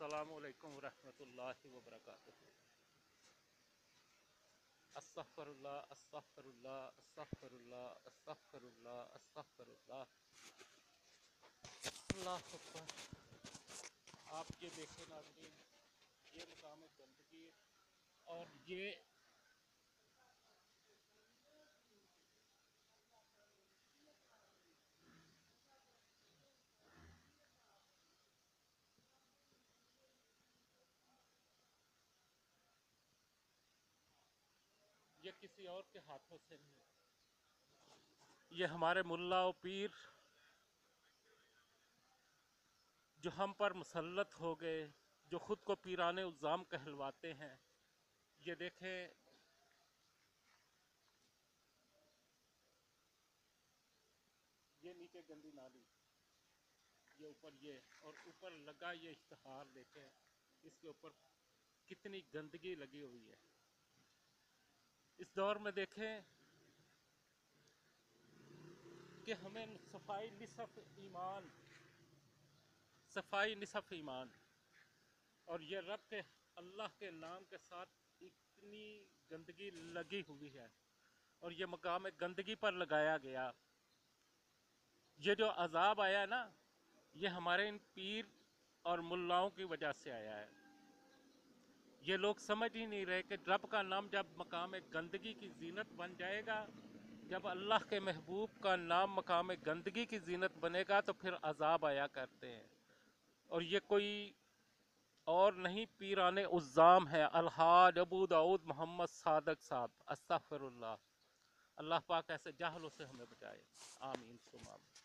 السلام علیکم ورحمۃ اللہ وبرکاتہ۔ استغفر اللہ استغفر اللہ استغفر اللہ استغفر اللہ استغفر اللہ۔ اللہ اکبر۔ آپ یہ دیکھیں ناظرین، یہ مقام گندگی اور یہ کسی اور کے ہاتھوں سے نہیں، یہ ہمارے ملا و پیر جو ہم پر مسلط ہو گئے، جو خود کو پیران الزام کہلواتے ہیں۔ یہ دیکھیں، یہ نیچے گندی نالی، یہ اوپر اور اوپر لگا یہ اشتہار دیکھیں، اس کے اوپر کتنی گندگی لگی ہوئی ہے۔ اس دور میں دیکھیں کہ ہمیں صفائی نصف ایمان، اور یہ رب کے اللہ کے نام کے ساتھ اتنی گندگی لگی ہوئی ہے، اور یہ مقام گندگی پر لگایا گیا۔ یہ جو عذاب آیا نا، یہ ہمارے ان پیر اور ملاؤں کی وجہ سے آیا ہے۔ یہ لوگ سمجھ ہی نہیں رہے کہ رب کا نام جب مقام گندگی کی زینت بن جائے گا، جب اللہ کے محبوب کا نام مقام گندگی کی زینت بنے گا تو پھر عذاب آیا کرتے ہیں۔ اور یہ کوئی اور نہیں، پیران الزام ہے، الحاج ابو داؤد محمد صادق صاحب۔ استغفر اللہ۔ اللہ پاک ایسے جاہلوں سے ہمیں بچائے، آمین ثم آمین۔